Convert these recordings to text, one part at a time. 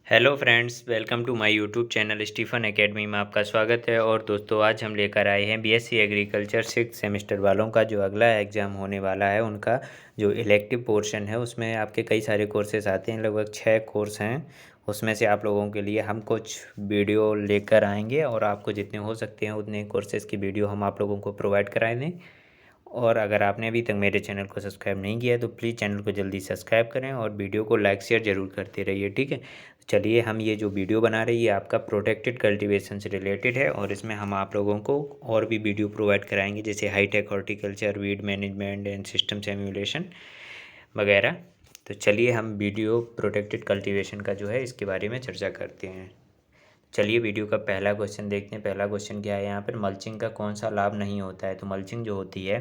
Hello friends, welcome to my YouTube channel Stephen academy में आपका स्वागत है। और दोस्तों, आज हम लेकर आए हैं बीएससी एग्रीकल्चर 6 सेमेस्टर वालों का जो अगला एग्ज़ाम होने वाला है, उनका जो इलेक्टिव पोर्शन है उसमें आपके कई सारे कोर्सेज आते हैं। लगभग 6 कोर्स हैं। उसमें से आप लोगों के लिए हम कुछ वीडियो लेकर आएंगे और आपको जितने हो सकते हैं उतने कोर्सेज़ की वीडियो हम आप लोगों को प्रोवाइड कराए दें। और अगर आपने अभी तक मेरे चैनल को सब्सक्राइब नहीं किया है तो प्लीज़ चैनल को जल्दी सब्सक्राइब करें और वीडियो को लाइक शेयर ज़रूर करते रहिए, ठीक है। चलिए, हम ये जो वीडियो बना रहे हैं ये आपका प्रोटेक्टेड कल्टीवेशन से रिलेटेड है और इसमें हम आप लोगों को और भी वीडियो प्रोवाइड कराएंगे, जैसे high tech horticulture, weed management and system simulation वगैरह। तो चलिए, हम वीडियो प्रोटेक्टेड कल्टीवेशन का जो है इसके बारे में चर्चा करते हैं। चलिए, वीडियो का पहला क्वेश्चन देखते हैं। पहला क्वेश्चन क्या है यहाँ पर, मल्चिंग का कौन सा लाभ नहीं होता है। तो मल्चिंग जो होती है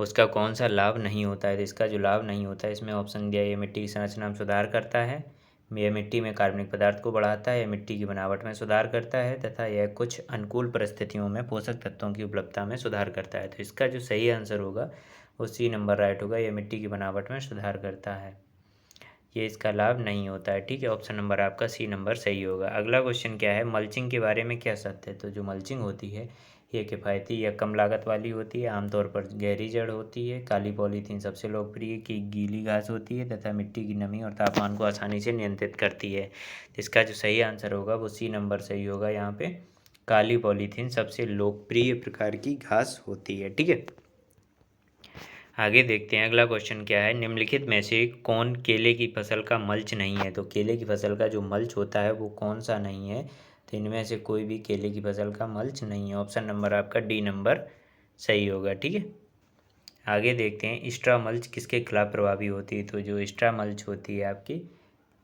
उसका कौन सा लाभ नहीं होता है। तो इसका जो लाभ नहीं होता है, इसमें ऑप्शन दिया, ये मिट्टी की संरचना में सुधार करता है, यह मिट्टी में कार्बनिक पदार्थ को बढ़ाता है, यह मिट्टी की बनावट में सुधार करता है, तथा यह कुछ अनुकूल परिस्थितियों में पोषक तत्वों की उपलब्धता में सुधार करता है। तो इसका जो सही आंसर होगा वो सी नंबर राइट होगा, यह मिट्टी की बनावट में सुधार करता है। ये इसका लाभ नहीं होता है, ठीक है। ऑप्शन नंबर आपका सी नंबर सही होगा। अगला क्वेश्चन क्या है, मल्चिंग के बारे में क्या सत्य है। तो जो मल्चिंग होती है ये किफ़ायती या कम लागत वाली होती है, आमतौर पर गहरी जड़ होती है, काली पॉलीथीन सबसे लोकप्रिय की गीली घास होती है तथा मिट्टी की नमी और तापमान को आसानी से नियंत्रित करती है। इसका जो सही आंसर होगा वो सी नंबर सही होगा। यहाँ पे काली पॉलीथीन सबसे लोकप्रिय प्रकार की घास होती है, ठीक है। आगे देखते हैं, अगला क्वेश्चन क्या है, निम्नलिखित में से कौन केले की फसल का मल्च नहीं है। तो केले की फसल का जो मल्च होता है वो कौन सा नहीं है। तो इनमें से कोई भी केले की फसल का मल्च नहीं है। ऑप्शन नंबर आपका डी नंबर सही होगा, ठीक है। आगे देखते हैं, स्ट्रा मल्च किसके खिलाफ प्रभावी होती है। तो जो स्ट्रा मल्च होती है आपकी,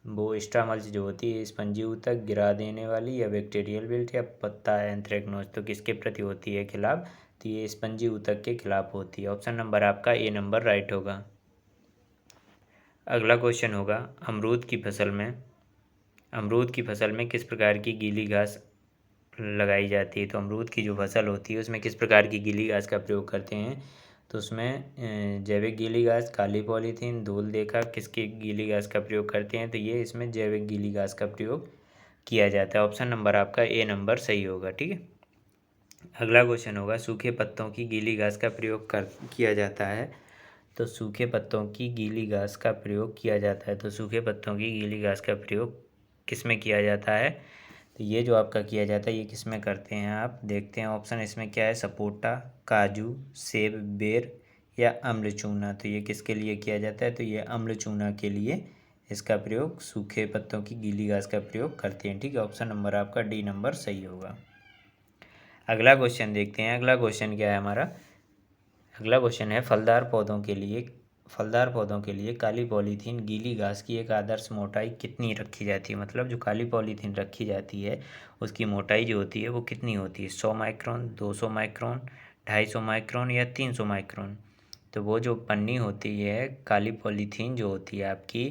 वो स्ट्रा मल्च जो होती है स्पंजी ऊतक गिरा देने वाली, या बैक्टीरियल विल्ट, या पत्ता एंथ्रेक्नोज, तो किसके प्रति होती है खिलाफ। तो ये स्पंजी ऊतक के खिलाफ होती है। ऑप्शन नंबर आपका ए नंबर राइट होगा। अगला क्वेश्चन होगा, अमरूद की फसल में किस प्रकार की गीली घास लगाई जाती है। तो अमरूद की जो फसल होती है उसमें किस प्रकार की गीली घास का प्रयोग करते हैं। तो उसमें जैविक गीली घास, काली पॉलीथीन, धूल देखा, किसकी गीली घास का प्रयोग करते हैं। तो ये इसमें जैविक गीली घास का प्रयोग किया जाता है। ऑप्शन नंबर आपका ए नंबर सही होगा, ठीक है। अगला क्वेश्चन होगा, सूखे पत्तों की गीली घास का प्रयोग कर किया जाता है। तो सूखे पत्तों की गीली घास का प्रयोग किया जाता है। तो सूखे पत्तों की गीली घास का प्रयोग किस में किया जाता है। तो ये जो आपका किया जाता है ये किस में करते हैं आप देखते हैं। ऑप्शन इसमें क्या है, सपोटा, काजू, सेब, बेर, या अम्ल चूना। तो ये किसके लिए किया जाता है। तो ये अम्ल चूना के लिए इसका प्रयोग, सूखे पत्तों की गीली घास का प्रयोग करते हैं, ठीक है। ऑप्शन नंबर आपका डी नंबर सही होगा। अगला क्वेश्चन देखते हैं। अगला क्वेश्चन क्या है हमारा, अगला क्वेश्चन है, फलदार पौधों के लिए काली पॉलीथीन गीली घास की एक आदर्श मोटाई कितनी रखी जाती है। मतलब जो काली पॉलीथीन रखी जाती है उसकी मोटाई जो होती है वो कितनी होती है। 100 माइक्रोन, 200 माइक्रोन, 250 माइक्रोन, या 300 माइक्रोन। तो वो जो पन्नी होती है काली पॉलीथीन जो होती है आपकी,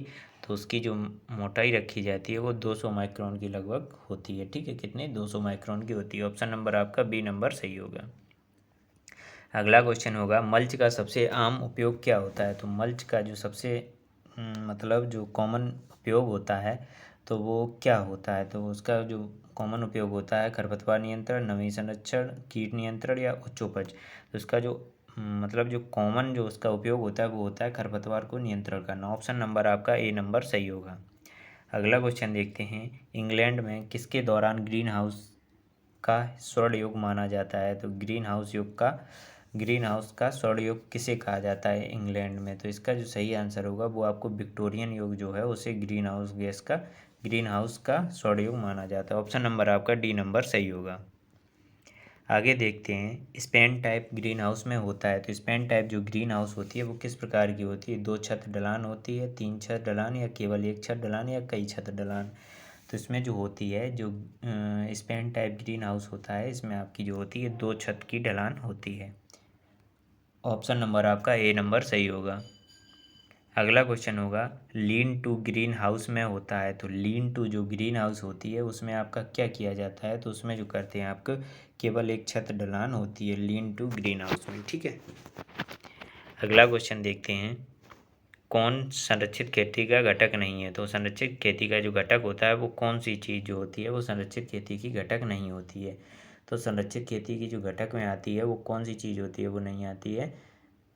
तो उसकी जो मोटाई रखी जाती है वो 200 माइक्रोन की लगभग होती है, ठीक है। कितने, 200 माइक्रोन की होती है। ऑप्शन नंबर आपका बी नंबर सही होगा। अगला क्वेश्चन होगा, मल्च का सबसे आम उपयोग क्या होता है। तो मल्च का जो सबसे मतलब जो कॉमन उपयोग होता है तो वो क्या होता है। तो उसका जो कॉमन उपयोग होता है, खरपतवार नियंत्रण, नमी संरक्षण, कीट नियंत्रण, या उच्च उपज। तो उसका जो मतलब जो कॉमन जो उसका उपयोग होता है वो होता है खरपतवार को नियंत्रण करना। ऑप्शन नंबर आपका ए नंबर सही होगा। अगला क्वेश्चन देखते हैं, इंग्लैंड में किसके दौरान ग्रीन हाउस का स्वर्ण युग माना जाता है। तो ग्रीन हाउस का स्वर्ण युग किसे कहा जाता है इंग्लैंड में। तो इसका जो सही आंसर होगा वो आपको विक्टोरियन युग जो है उसे ग्रीन हाउस का स्वर्ण युग माना जाता है। ऑप्शन नंबर आपका डी नंबर सही होगा। आगे देखते हैं, स्पैन टाइप ग्रीन हाउस में होता है। तो स्पैन टाइप जो ग्रीन हाउस होती है वो किस प्रकार की होती है। 2 छत ढलान होती है, 3 छत ढलान, या केवल 1 छत ढलान, या कई छत ढलान। तो इसमें जो होती है, जो स्पैन टाइप ग्रीन हाउस होता है इसमें आपकी जो होती है 2 छत की ढलान होती है। ऑप्शन नंबर आपका ए नंबर सही होगा। अगला क्वेश्चन होगा, लीन टू ग्रीन हाउस में होता है। तो लीन टू जो ग्रीन हाउस होती है उसमें आपका क्या किया जाता है। तो उसमें जो करते हैं आपको केवल 1 छत ढलान होती है लीन टू ग्रीन हाउस में, ठीक है। अगला क्वेश्चन देखते हैं, कौन संरक्षित खेती का घटक नहीं है? तो संरक्षित खेती का जो घटक होता है वो कौन सी चीज़ जो होती है वो संरक्षित खेती की घटक नहीं होती है। तो संरक्षित खेती की जो घटक में आती है वो कौन सी चीज़ होती है वो नहीं आती है।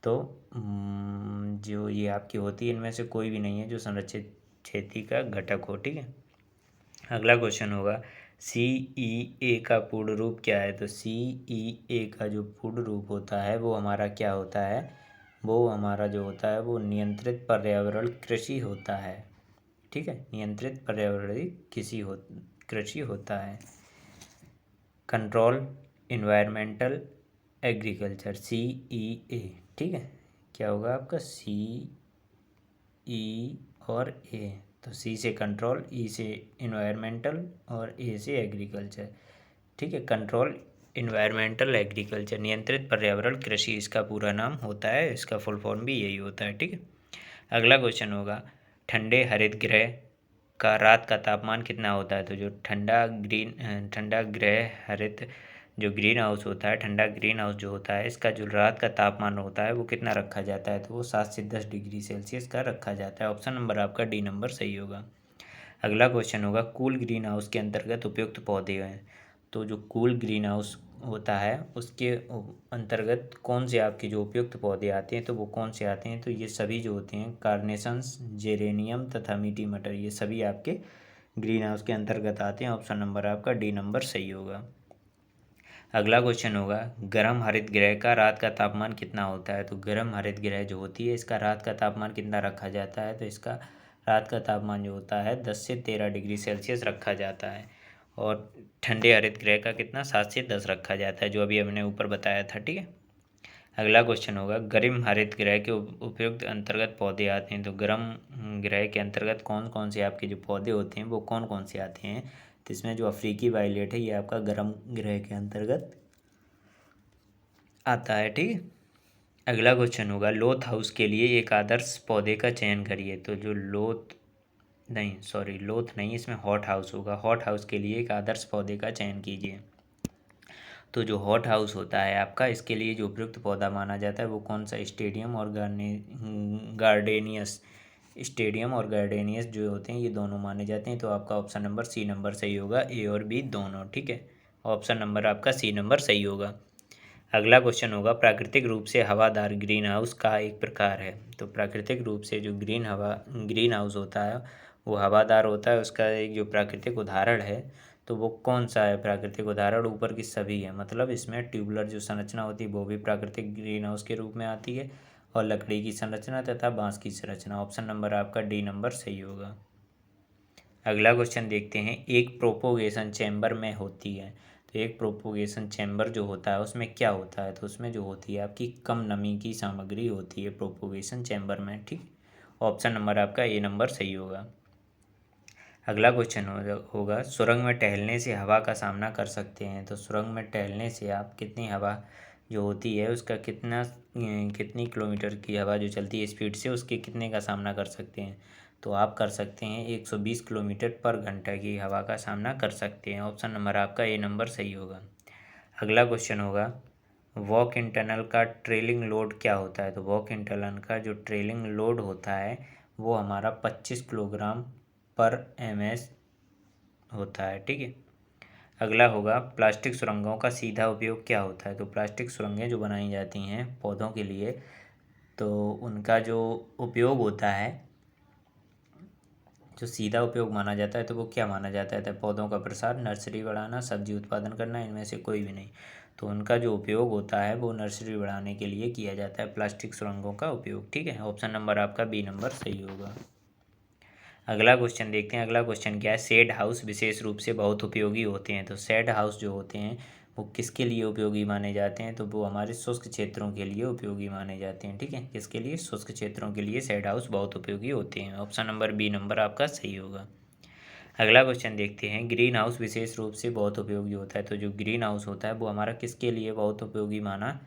तो जो ये आपकी होती है इनमें से कोई भी नहीं है जो संरक्षित खेती का घटक हो। ठीक है। अगला क्वेश्चन होगा CEA का पूर्ण रूप क्या है? तो CEA का जो पूर्ण रूप होता है वो हमारा क्या होता है? वो हमारा जो होता है वो नियंत्रित पर्यावरण कृषि होता है। ठीक है, नियंत्रित पर्यावरणीय कृषि होता है। Control environmental agriculture CEA। ठीक है, क्या होगा आपका CE और A। तो C से कंट्रोल, E से इन्वायरमेंटल और A से एग्रीकल्चर। ठीक है, कंट्रोल इन्वायरमेंटल एग्रीकल्चर, नियंत्रित पर्यावरण कृषि इसका पूरा नाम होता है, इसका फुल फॉर्म भी यही होता है। ठीक है। अगला क्वेश्चन होगा ठंडे हरित गृह का रात का तापमान कितना होता है? तो जो ठंडा गृह हरित जो ग्रीन हाउस होता है, ठंडा ग्रीन हाउस जो होता है इसका जो रात का तापमान होता है वो कितना रखा जाता है? तो वो 7 से 10 डिग्री सेल्सियस का रखा जाता है। ऑप्शन नंबर आपका डी नंबर सही होगा। अगला क्वेश्चन होगा कूल ग्रीन हाउस के अंतर्गत उपयुक्त पौधे हैं। तो जो कूल ग्रीन हाउस होता है उसके अंतर्गत कौन से आपके जो उपयुक्त पौधे आते हैं? तो वो कौन से आते हैं? तो ये सभी जो होते हैं कार्नेशंस, जेरेनियम तथा मीठी मटर, ये सभी आपके ग्रीन हाउस के अंतर्गत आते हैं। ऑप्शन नंबर आपका डी नंबर सही होगा। अगला क्वेश्चन होगा गर्म हरित गृह का रात का तापमान कितना होता है? तो गर्म हरित गृह जो होती है इसका रात का तापमान कितना रखा जाता है? तो इसका रात का तापमान जो होता है 10 से 13 डिग्री सेल्सियस रखा जाता है। और ठंडे हरित गृह का कितना 7 से 10 रखा जाता है, जो अभी हमने ऊपर बताया था। ठीक है। अगला क्वेश्चन होगा गर्म हरित गृह के उपयुक्त अंतर्गत पौधे आते हैं। तो गर्म गृह के अंतर्गत कौन कौन से आपके जो पौधे होते हैं वो कौन कौन से आते हैं? तो इसमें जो अफ्रीकी वायलेट है ये आपका गर्म गृह के अंतर्गत आता है। ठीक है। अगला क्वेश्चन होगा लोथ हाउस के लिए एक आदर्श पौधे का चयन करिए। तो जो लोथ नहीं, इसमें हॉट हाउस होगा। हॉट हाउस के लिए एक आदर्श पौधे का चयन कीजिए। तो जो हॉट हाउस होता है आपका इसके लिए जो उपयुक्त पौधा माना जाता है वो कौन सा? गार्डेनियस। स्टेडियम और गार्डेनियस जो होते हैं ये दोनों माने जाते हैं। तो आपका ऑप्शन नंबर सी नंबर सही होगा, ए और बी दोनों। ठीक है, ऑप्शन नंबर आपका सी नंबर सही होगा। अगला क्वेश्चन होगा प्राकृतिक रूप से हवादार ग्रीन हाउस का एक प्रकार है। तो प्राकृतिक रूप से जो ग्रीन हाउस होता है वो हवादार होता है, उसका एक जो प्राकृतिक उदाहरण है तो वो कौन सा है? प्राकृतिक उदाहरण ऊपर की सभी है, मतलब इसमें ट्यूबुलर जो संरचना होती है वो भी प्राकृतिक ग्रीन हाउस के रूप में आती है, और लकड़ी की संरचना तथा बांस की संरचना। ऑप्शन नंबर आपका डी नंबर सही होगा। अगला क्वेश्चन देखते हैं एक प्रोपोगेशन चैम्बर में होती है। तो एक प्रोपोगेशन चैम्बर जो होता है उसमें क्या होता है? तो उसमें जो होती है आपकी कम नमी की सामग्री होती है प्रोपोगेशन चैम्बर में। ठीक, ऑप्शन नंबर आपका ए नंबर सही होगा। अगला क्वेश्चन होगा सुरंग में टहलने से हवा का सामना कर सकते हैं। तो सुरंग में टहलने से आप कितनी हवा जो होती है उसका कितनी किलोमीटर की हवा जो चलती है स्पीड से उसके कितने का सामना कर सकते हैं? तो आप कर सकते हैं 120 किलोमीटर पर घंटा की हवा का सामना कर सकते हैं। ऑप्शन नंबर आपका ए नंबर सही होगा। अगला क्वेश्चन होगा वॉक इन टनल का ट्रेलिंग लोड क्या होता है? तो वॉक इन टनल का जो ट्रेलिंग लोड होता है वो हमारा 25 किलोग्राम पर MS होता है। ठीक है। अगला होगा प्लास्टिक सुरंगों का सीधा उपयोग क्या होता है? तो प्लास्टिक सुरंगें जो बनाई जाती हैं पौधों के लिए तो उनका जो उपयोग होता है जो सीधा उपयोग माना जाता है तो वो क्या माना जाता है? तो पौधों का प्रसार, नर्सरी बढ़ाना, सब्जी उत्पादन करना, इनमें से कोई भी नहीं। तो उनका जो उपयोग होता है वो नर्सरी बढ़ाने के लिए किया जाता है, प्लास्टिक सुरंगों का उपयोग। ठीक है, ऑप्शन नंबर आपका बी नंबर सही होगा। अगला क्वेश्चन देखते हैं। अगला क्वेश्चन क्या है शेड हाउस विशेष रूप से बहुत उपयोगी होते हैं। तो शेड हाउस जो होते हैं वो किसके लिए उपयोगी माने जाते हैं? तो वो हमारे शुष्क क्षेत्रों के लिए उपयोगी माने जाते हैं। ठीक है, किसके लिए? शुष्क क्षेत्रों के लिए शेड हाउस बहुत उपयोगी होते हैं। ऑप्शन नंबर बी नंबर आपका सही होगा। अगला क्वेश्चन देखते हैं ग्रीन हाउस विशेष रूप से बहुत उपयोगी होता है। तो जो ग्रीन हाउस होता है वो हमारा किसके लिए बहुत उपयोगी माना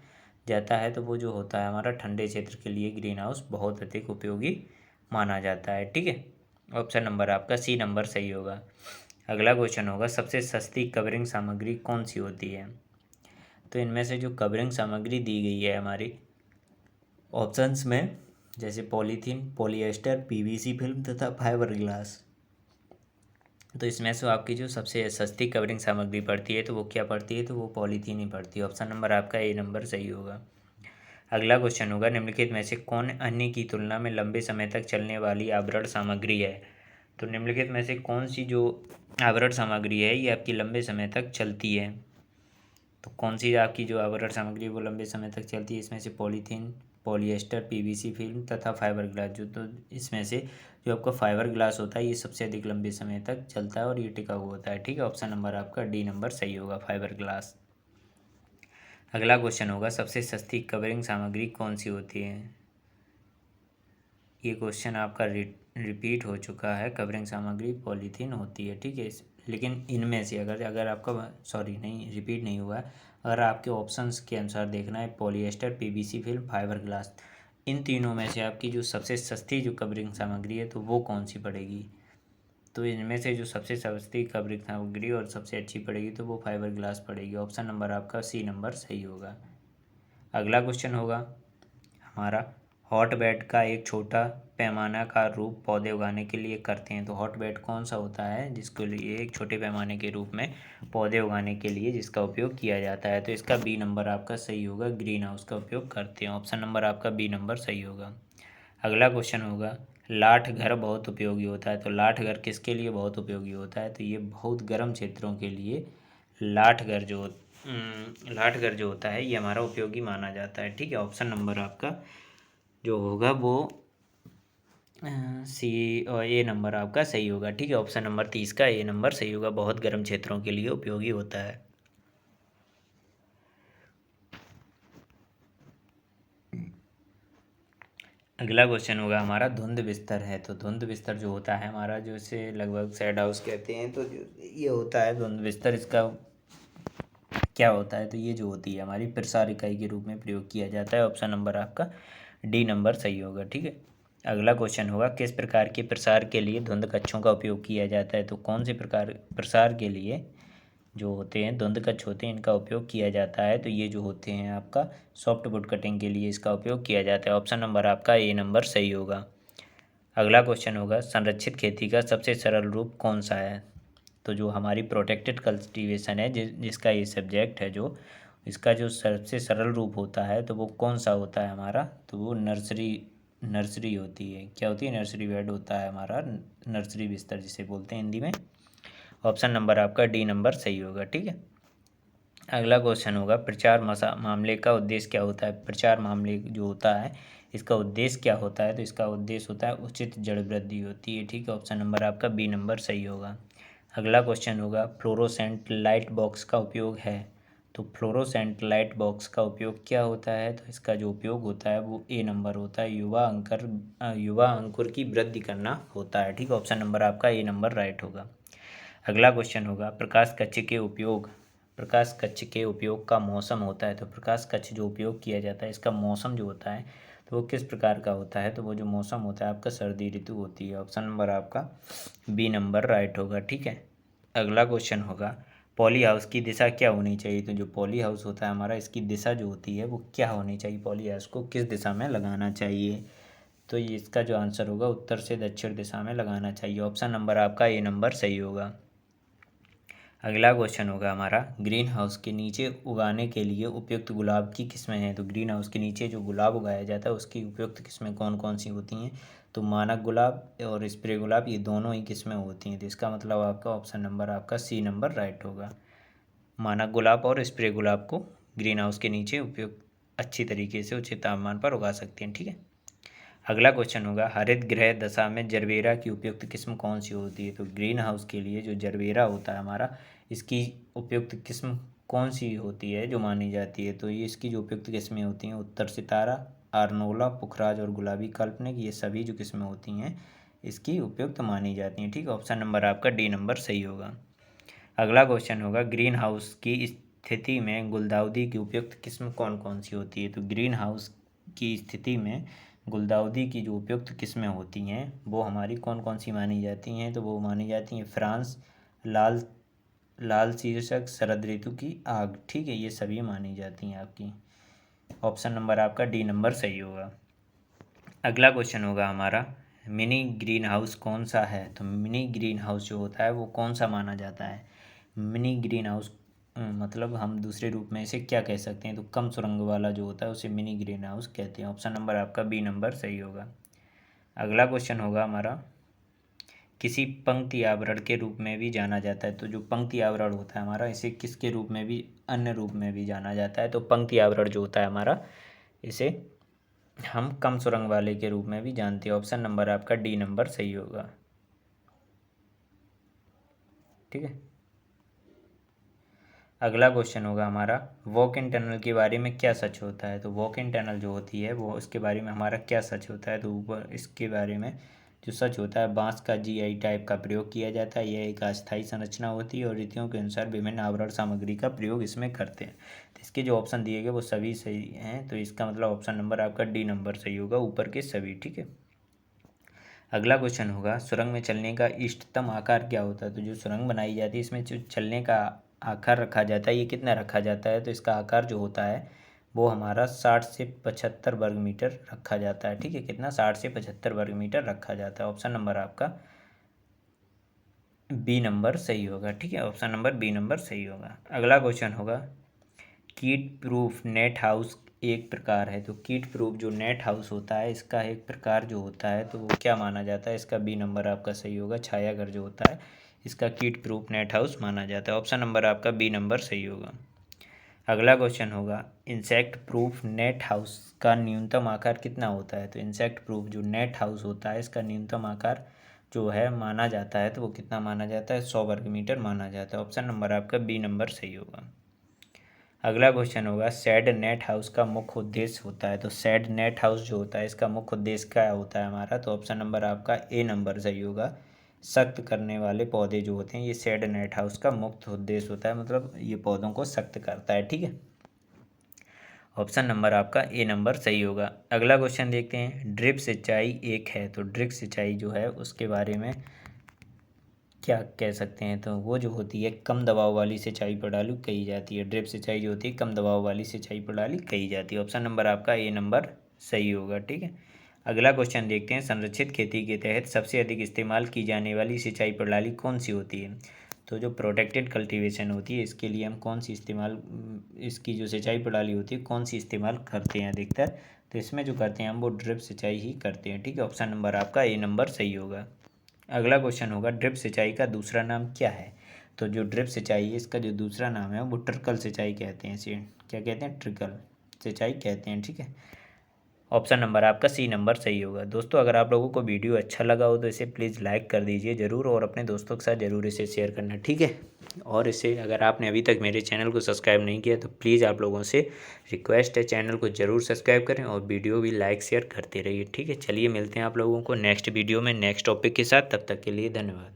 जाता है? तो वो जो होता है हमारा ठंडे क्षेत्र के लिए ग्रीन हाउस बहुत अधिक उपयोगी माना जाता है। ठीक है, ऑप्शन नंबर आपका सी नंबर सही होगा। अगला क्वेश्चन होगा सबसे सस्ती कवरिंग सामग्री कौन सी होती है? तो इनमें से जो कवरिंग सामग्री दी गई है हमारी ऑप्शंस में जैसे पॉलीथीन, पॉलिएस्टर, पीवीसी फिल्म तथा फाइबर ग्लास। तो इसमें से आपकी जो सबसे सस्ती कवरिंग सामग्री पड़ती है तो वो क्या पड़ती है, तो वो पॉलीथीन ही पड़ती है। ऑप्शन नंबर आपका ए नंबर सही होगा। अगला क्वेश्चन होगा, निम्नलिखित में से कौन अन्य की तुलना में लंबे समय तक चलने वाली आवरण सामग्री है। तो निम्नलिखित में से कौन सी जो आवरण सामग्री है ये आपकी लंबे समय तक चलती है। तो कौन सी आपकी जो आवरण सामग्री है वो लंबे समय तक चलती है, इसमें से पॉलीथीन, पॉलिएस्टर, पीवीसी फिल्म तथा फाइबर ग्लास। जो तो इसमें से जो आपका फाइबर ग्लास होता है ये सबसे अधिक लंबे समय तक चलता है और ये टिका हुआ होता है। ठीक है, ऑप्शन नंबर आपका डी नंबर सही होगा, फाइबर ग्लास। अगला क्वेश्चन होगा, सबसे सस्ती कवरिंग सामग्री कौन सी होती है। ये क्वेश्चन आपका रिपीट हो चुका है। कवरिंग सामग्री पॉलीथीन होती है, ठीक है। लेकिन इनमें से अगर आपका सॉरी नहीं, रिपीट नहीं हुआ है। अगर आपके ऑप्शंस के अनुसार देखना है, polyester, PVC film, fibre glass, इन तीनों में से आपकी जो सबसे सस्ती जो कवरिंग सामग्री है तो वो कौन सी पड़ेगी। तो इनमें से जो सबसे सस्ती कवरिंग सामग्री और सबसे अच्छी पड़ेगी तो वो फाइबर ग्लास पड़ेगी। ऑप्शन नंबर आपका सी नंबर सही होगा। अगला क्वेश्चन होगा हमारा, हॉटबेड का एक छोटा पैमाना का रूप पौधे उगाने के लिए करते हैं। तो हॉटबेड कौन सा होता है जिसके लिए एक छोटे पैमाने के रूप में पौधे उगाने के लिए जिसका उपयोग किया जाता है। तो इसका बी नंबर आपका सही होगा, ग्रीन हाउस का उपयोग करते हैं। ऑप्शन नंबर आपका बी नंबर सही होगा। अगला क्वेश्चन होगा, लाठ घर बहुत उपयोगी होता है। तो लाठ घर किसके लिए बहुत उपयोगी होता है, तो ये बहुत गर्म क्षेत्रों के लिए लाठ घर लाठ घर जो होता है ये हमारा उपयोगी माना जाता है। ठीक है, ऑप्शन नंबर आपका जो होगा वो सी और ए नंबर आपका सही होगा। ठीक है, ऑप्शन नंबर 30 का ए नंबर सही होगा, बहुत गर्म क्षेत्रों के लिए उपयोगी होता है। अगला क्वेश्चन होगा हमारा, धुंध बिस्तर है। तो धुंध बिस्तर जो होता है हमारा, जो इसे लगभग शेड हाउस कहते हैं, तो जो ये होता है धुंध बिस्तर, इसका क्या होता है, तो ये जो होती है हमारी प्रसार इकाई के रूप में प्रयोग किया जाता है। ऑप्शन नंबर आपका डी नंबर सही होगा। ठीक है, अगला क्वेश्चन होगा, किस प्रकार के प्रसार के लिए धुंध कक्षों का उपयोग किया जाता है। तो कौन से प्रकार प्रसार के लिए जो होते हैं धुंध कक्ष होते हैं इनका उपयोग किया जाता है। तो ये जो होते हैं आपका सॉफ्ट वुड कटिंग के लिए इसका उपयोग किया जाता है। ऑप्शन नंबर आपका ए नंबर सही होगा। अगला क्वेश्चन होगा, संरक्षित खेती का सबसे सरल रूप कौन सा है। तो जो हमारी प्रोटेक्टेड कल्टीवेशन है जिसका ये सब्जेक्ट है, जो इसका जो सबसे सरल रूप होता है तो वो कौन सा होता है हमारा, तो वो नर्सरी नर्सरी होती है। क्या होती है, नर्सरी बेड होता है हमारा, नर्सरी बिस्तर जिसे बोलते हैं हिंदी में। ऑप्शन नंबर आपका डी नंबर सही होगा। ठीक है, अगला क्वेश्चन होगा, प्रचार मामले का उद्देश्य क्या होता है। प्रचार मामले जो होता है इसका उद्देश्य क्या होता है, तो इसका उद्देश्य होता है उचित जड़ वृद्धि होती है। ठीक है, ऑप्शन नंबर आपका बी नंबर सही होगा। अगला क्वेश्चन होगा, फ्लोरोसेंट लाइट बॉक्स का उपयोग है। तो फ्लोरोसेंट लाइट बॉक्स का उपयोग क्या होता है, तो इसका जो उपयोग होता है वो ए नंबर होता है, युवा अंकुर की वृद्धि करना होता है। ठीक है, ऑप्शन नंबर आपका ए नंबर राइट होगा। अगला क्वेश्चन होगा, प्रकाश कक्ष के उपयोग का मौसम होता है। तो प्रकाश कक्ष जो उपयोग किया जाता है इसका मौसम जो होता है तो वो किस प्रकार का होता है, तो वो जो मौसम होता है आपका सर्दी ऋतु होती है। ऑप्शन नंबर आपका बी नंबर राइट होगा। ठीक है, अगला क्वेश्चन होगा, पॉली हाउस की दिशा क्या होनी चाहिए। तो जो पॉली हाउस होता है हमारा इसकी दिशा जो होती है वो क्या होनी चाहिए, पॉली हाउस को किस दिशा में लगाना चाहिए। तो ये इसका जो आंसर होगा उत्तर से दक्षिण दिशा में लगाना चाहिए। ऑप्शन नंबर आपका ए नंबर सही होगा। अगला क्वेश्चन होगा हमारा, ग्रीन हाउस के नीचे उगाने के लिए उपयुक्त गुलाब की किस्में हैं। तो ग्रीन हाउस के नीचे जो गुलाब उगाया जाता है उसकी उपयुक्त किस्में कौन कौन सी होती हैं, तो मानक गुलाब और स्प्रे गुलाब ये दोनों ही किस्में होती हैं। तो इसका मतलब आपका ऑप्शन नंबर आपका सी नंबर राइट होगा। मानक गुलाब और स्प्रे गुलाब को ग्रीन हाउस के नीचे उपयुक्त अच्छी तरीके से उचित तापमान पर उगा सकते हैं। ठीक है, अगला क्वेश्चन होगा, हरित गृह दशा में जरबेरा की उपयुक्त किस्म कौन सी होती है। तो ग्रीन हाउस के लिए जो जरबेरा होता है हमारा इसकी उपयुक्त किस्म कौन सी होती है जो मानी जाती है। तो ये इसकी जो उपयुक्त किस्में होती हैं उत्तर सितारा, आरनोला, पुखराज और गुलाबी काल्पनिक, ये सभी जो किस्में होती हैं इसकी उपयुक्त मानी जाती हैं। ठीक है, ऑप्शन नंबर आपका डी नंबर सही होगा। अगला क्वेश्चन होगा, ग्रीन हाउस की स्थिति में गुलदाउदी की उपयुक्त किस्म कौन कौन सी होती है। तो ग्रीन हाउस की स्थिति में गुलदाउदी की जो उपयुक्त किस्में होती हैं वो हमारी कौन कौन सी मानी जाती हैं, तो वो मानी जाती हैं फ्रांस, लाल लाल शीर्षक, शरद ऋतु की आग। ठीक है, ये सभी मानी जाती हैं आपकी। ऑप्शन नंबर आपका डी नंबर सही होगा। अगला क्वेश्चन होगा हमारा, मिनी ग्रीन हाउस कौन सा है? तो मिनी ग्रीन हाउस जो होता है वो कौन सा माना जाता है? मिनी ग्रीन हाउस मतलब हम दूसरे रूप में इसे क्या कह सकते हैं? तो कम सुरंग वाला जो होता है उसे मिनी ग्रीन हाउस कहते हैं। ऑप्शन नंबर आपका बी नंबर सही होगा। अगला क्वेश्चन होगा हमारा, किसी पंक्ति आवरण के रूप में भी जाना जाता है। तो जो पंक्ति आवरण होता है हमारा, इसे किसके रूप में भी, अन्य रूप में भी जाना जाता है। तो पंक्ति आवरण जो होता है हमारा, इसे हम कम सुरंग वाले के रूप में भी जानते हैं। ऑप्शन नंबर आपका डी नंबर सही होगा। ठीक है। अगला क्वेश्चन होगा हमारा, वॉक इन टनल के बारे में क्या सच होता है? तो वॉक इन टनल जो होती है वो, उसके बारे में हमारा क्या सच होता है? तो ऊपर इसके बारे में जो सच होता है, बांस का जीआई टाइप का प्रयोग किया जाता है। यह एक अस्थायी संरचना होती है और रीतियों के अनुसार विभिन्न आवरण सामग्री का प्रयोग इसमें करते हैं। तो इसके जो ऑप्शन दिए गए वो सभी सही हैं। तो इसका मतलब ऑप्शन नंबर आपका डी नंबर सही होगा, ऊपर के सभी। ठीक है। अगला क्वेश्चन होगा, सुरंग में चलने का इष्टतम आकार क्या होता है? तो जो सुरंग बनाई जाती है इसमें जो चलने का आकार रखा जाता है, ये कितना रखा जाता है? तो इसका आकार जो होता है वो हमारा 60 से 75 वर्ग मीटर रखा जाता है। ठीक है, कितना? 60 से 75 वर्ग मीटर रखा जाता है। ऑप्शन नंबर आपका बी नंबर सही होगा। ठीक है, ऑप्शन नंबर बी नंबर सही होगा। अगला क्वेश्चन होगा, कीट प्रूफ नेट हाउस एक प्रकार है। तो कीट प्रूफ जो नेट हाउस होता है इसका एक प्रकार जो होता है, तो वो क्या माना जाता है? इसका बी नंबर आपका सही होगा। छायाघर जो होता है इसका कीट प्रूफ नेट हाउस माना जाता है। ऑप्शन नंबर आपका बी नंबर सही होगा। अगला क्वेश्चन होगा, इंसेक्ट प्रूफ नेट हाउस का न्यूनतम आकार कितना होता है? तो इंसेक्ट प्रूफ जो नेट हाउस होता है इसका न्यूनतम आकार जो है माना जाता है, तो वो कितना माना जाता है? 100 वर्ग मीटर माना जाता है। ऑप्शन नंबर आपका बी नंबर सही होगा। अगला क्वेश्चन होगा, शेड नेट हाउस का मुख्य उद्देश्य होता है। तो शेड नेट हाउस जो होता है इसका मुख्य उद्देश्य क्या होता है हमारा? तो ऑप्शन नंबर आपका ए नंबर सही होगा। सख्त करने वाले पौधे जो होते हैं, ये शेड नेट हाउस का मुख्य उद्देश्य होता है, मतलब ये पौधों को सख्त करता है। ठीक है, ऑप्शन नंबर आपका ए नंबर सही होगा। अगला क्वेश्चन देखते हैं, ड्रिप सिंचाई एक है। तो ड्रिप सिंचाई जो है उसके बारे में क्या कह सकते हैं? तो वो जो होती है कम दबाव वाली सिंचाई प्रणाली कही जाती है। ड्रिप सिंचाई जो होती है कम दबाव वाली सिंचाई प्रणाली कही जाती है। ऑप्शन नंबर आपका ए नंबर सही होगा। ठीक है। अगला क्वेश्चन देखते हैं, संरक्षित खेती के तहत सबसे अधिक इस्तेमाल की जाने वाली सिंचाई प्रणाली कौन सी होती है? तो जो प्रोटेक्टेड कल्टीवेशन होती है इसके लिए हम कौन सी इस्तेमाल, इसकी जो सिंचाई प्रणाली होती है कौन सी इस्तेमाल करते हैं अधिकतर? तो इसमें जो करते हैं हम वो ड्रिप सिंचाई ही करते हैं। ठीक है, ऑप्शन नंबर आपका ए नंबर सही होगा। अगला क्वेश्चन होगा, ड्रिप सिंचाई का दूसरा नाम क्या है? तो जो ड्रिप सिंचाई है इसका जो दूसरा नाम है वो ट्रिकल सिंचाई कहते हैं। इसे क्या कहते हैं? ट्रिकल सिंचाई कहते हैं। ठीक है, ऑप्शन नंबर आपका सी नंबर सही होगा। दोस्तों, अगर आप लोगों को वीडियो अच्छा लगा हो तो इसे प्लीज़ लाइक कर दीजिए ज़रूर, और अपने दोस्तों के साथ ज़रूर इसे शेयर करना। ठीक है, और इसे अगर आपने अभी तक मेरे चैनल को सब्सक्राइब नहीं किया तो प्लीज़ आप लोगों से रिक्वेस्ट है, चैनल को ज़रूर सब्सक्राइब करें और वीडियो भी लाइक शेयर करते रहिए। ठीक है, चलिए मिलते हैं आप लोगों को नेक्स्ट वीडियो में नेक्स्ट टॉपिक के साथ। तब तक के लिए धन्यवाद।